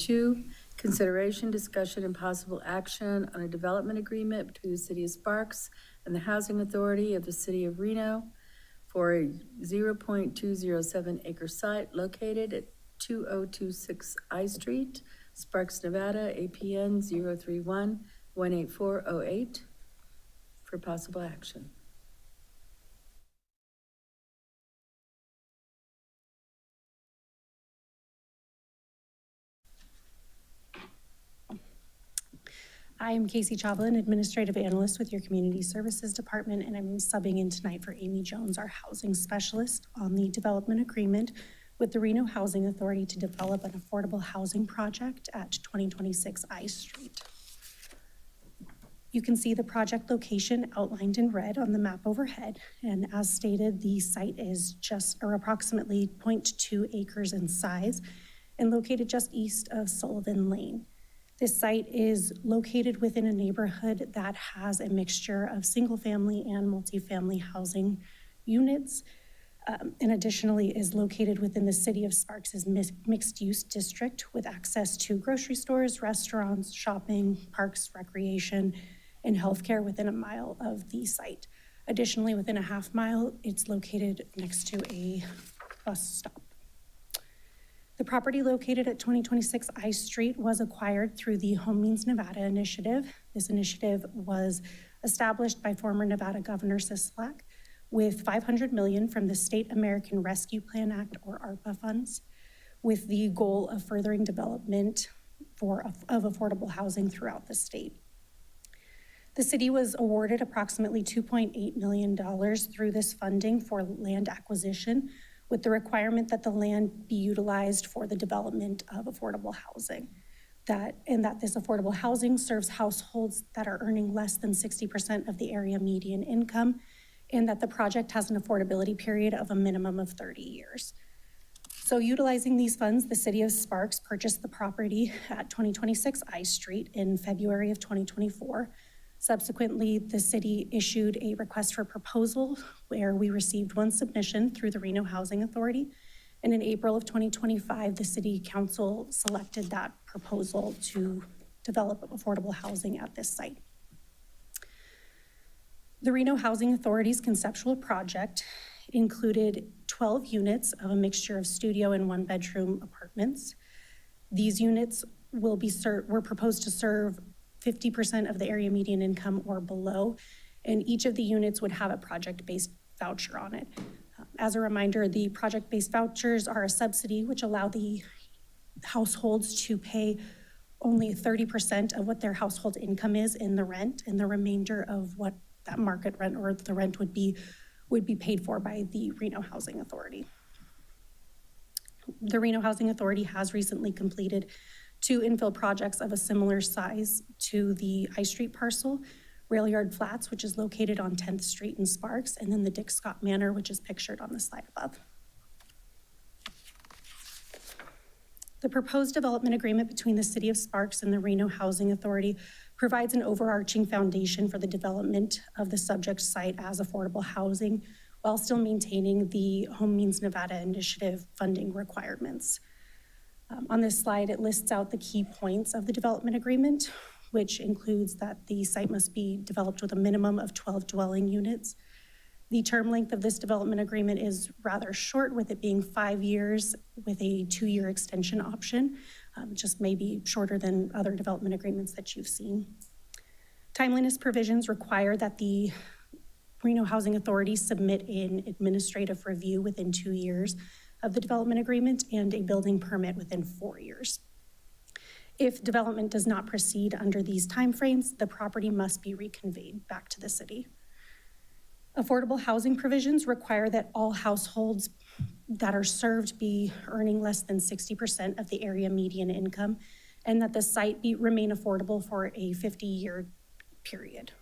2, consideration, discussion, and possible action on a development agreement between the City of Sparks and the Housing Authority of the City of Reno for a 0.207 acre site located at 2026 I Street, Sparks, Nevada, APN 031-18408 for possible action. I am Casey Choblin, Administrative Analyst with your Community Services Department, and I'm subbing in tonight for Amy Jones, our Housing Specialist, on the development agreement with the Reno Housing Authority to develop an affordable housing project at 2026 I Street. You can see the project location outlined in red on the map overhead, and as stated, the site is approximately 0.2 acres in size and located just east of Sullivan Lane. This site is located within a neighborhood that has a mixture of single-family and multifamily housing units, and additionally is located within the City of Sparks' mixed-use district with access to grocery stores, restaurants, shopping, parks, recreation, and healthcare within a mile of the site. Additionally, within a half mile, it's located next to a bus stop. The property located at 2026 I Street was acquired through the Home Means Nevada initiative. This initiative was established by former Nevada Governor Sisolak with $500 million from the State American Rescue Plan Act, or ARPA funds, with the goal of furthering development of affordable housing throughout the state. The city was awarded approximately $2.8 million through this funding for land acquisition, with the requirement that the land be utilized for the development of affordable housing. That this affordable housing serves households that are earning less than 60% of the area median income, and that the project has an affordability period of a minimum of 30 years. So utilizing these funds, the City of Sparks purchased the property at 2026 I Street in February of 2024. Subsequently, the city issued a request for proposal where we received one submission through the Reno Housing Authority. And in April of 2025, the City Council selected that proposal to develop affordable housing at this site. The Reno Housing Authority's conceptual project included 12 units of a mixture of studio and one-bedroom apartments. These units were proposed to serve 50% of the area median income or below, and each of the units would have a project-based voucher on it. As a reminder, the project-based vouchers are a subsidy which allow the households to pay only 30% of what their household income is in the rent, and the remainder of what that market rent or the rent would be paid for by the Reno Housing Authority. The Reno Housing Authority has recently completed 2 infill projects of a similar size to the I Street parcel, Railyard Flats, which is located on 10th Street in Sparks, and then the Dick Scott Manor, which is pictured on the slide above. The proposed development agreement between the City of Sparks and the Reno Housing Authority provides an overarching foundation for the development of the subject site as affordable housing, while still maintaining the Home Means Nevada initiative funding requirements. On this slide, it lists out the key points of the development agreement, which includes that the site must be developed with a minimum of 12 dwelling units. The term length of this development agreement is rather short, with it being 5 years with a 2-year extension option, just maybe shorter than other development agreements that you've seen. Timeliness provisions require that the Reno Housing Authority submit an administrative review within 2 years of the development agreement and a building permit within 4 years. If development does not proceed under these timeframes, the property must be reconveyed back to the city. Affordable housing provisions require that all households that are served be earning less than 60% of the area median income, and that the site remain affordable for a 50-year period.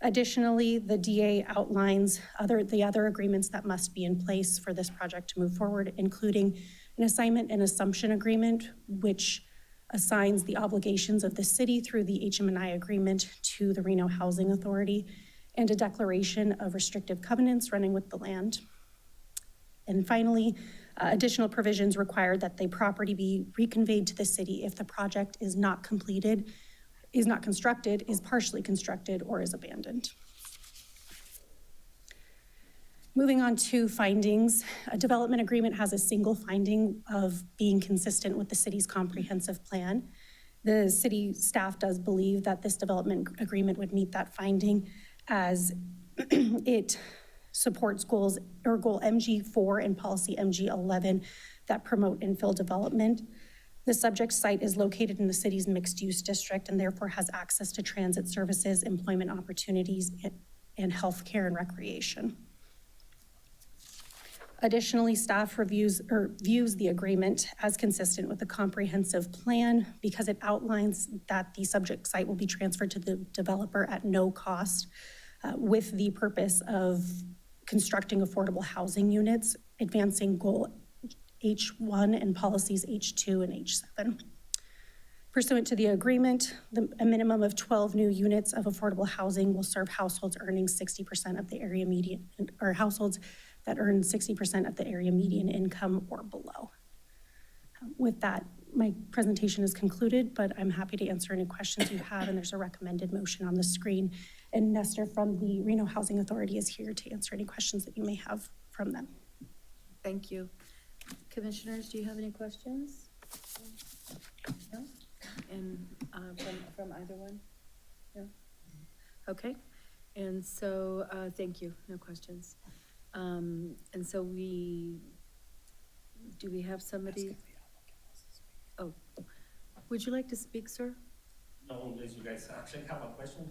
Additionally, the DA outlines the other agreements that must be in place for this project to move forward, including an assignment and assumption agreement, which assigns the obligations of the city through the HM&I agreement to the Reno Housing Authority, and a declaration of restrictive covenants running with the land. And finally, Additional provisions require that the property be reconveyed to the city if the project is not completed, is not constructed, is partially constructed, or is abandoned. Moving on to findings, a development agreement has a single finding of being consistent with the city's comprehensive plan. The city staff does believe that this development agreement would meet that finding as it supports goal MG4 and policy MG11 that promote infill development. The subject site is located in the city's mixed-use district and therefore has access to transit services, employment opportunities, and healthcare and recreation. Additionally, staff views the agreement as consistent with the comprehensive plan because it outlines that the subject site will be transferred to the developer at no cost with the purpose of constructing affordable housing units, advancing goal H1 and policies H2 and H7. Pursuant to the agreement, a minimum of 12 new units of affordable housing will serve households earning 60% of the area median, or households that earn 60% of the area median income or below. With that, my presentation is concluded, but I'm happy to answer any questions you have, and there's a recommended motion on the screen. And Nestor from the Reno Housing Authority is here to answer any questions that you may have from them. Thank you. Commissioners, do you have any questions? No? And from either one? No? Okay. And so, thank you. No questions. And so do we have somebody? Oh, would you like to speak, sir? No, unless you guys actually have a question.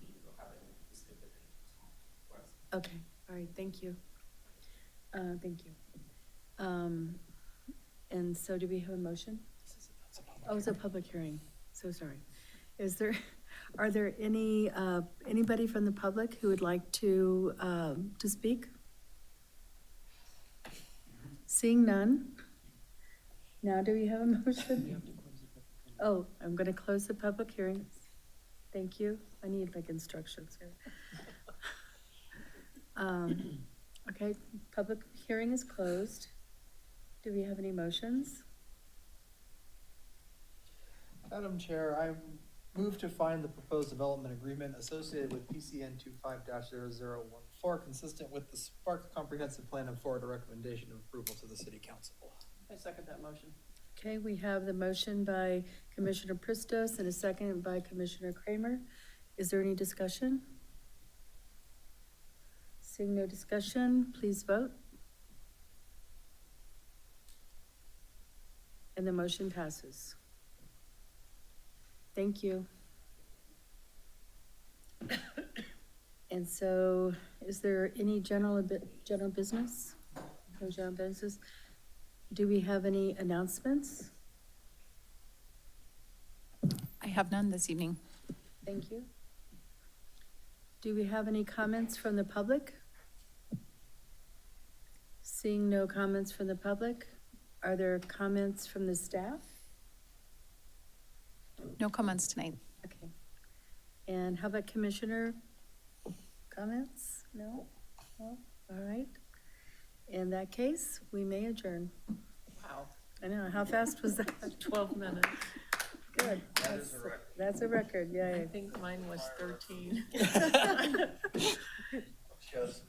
You don't have any specific questions. Okay, all right, thank you. Thank you. And so do we have a motion? Oh, it's a public hearing. So sorry. Are there any, anybody from the public who would like to speak? Seeing none. Now do we have a motion? Oh, I'm going to close the public hearing. Thank you. I need like instructions here. Okay, public hearing is closed. Do we have any motions? Madam Chair, I move to find the proposed development agreement associated with PCN 25-0014 consistent with the Sparks Comprehensive Plan and forward a recommendation of approval to the City Council. I second that motion. Okay, we have the motion by Commissioner Pristos and a second by Commissioner Kramer. Is there any discussion? Seeing no discussion, please vote. And the motion passes. Thank you. And so, is there any general business? No general business? Do we have any announcements? I have none this evening. Thank you. Do we have any comments from the public? Seeing no comments from the public, are there comments from the staff? No comments tonight. Okay. And how about commissioner comments? No? No? All right. In that case, we may adjourn. Wow. I know, how fast was that? 12 minutes. Good. That's a record, I yay. think mine was 13. Just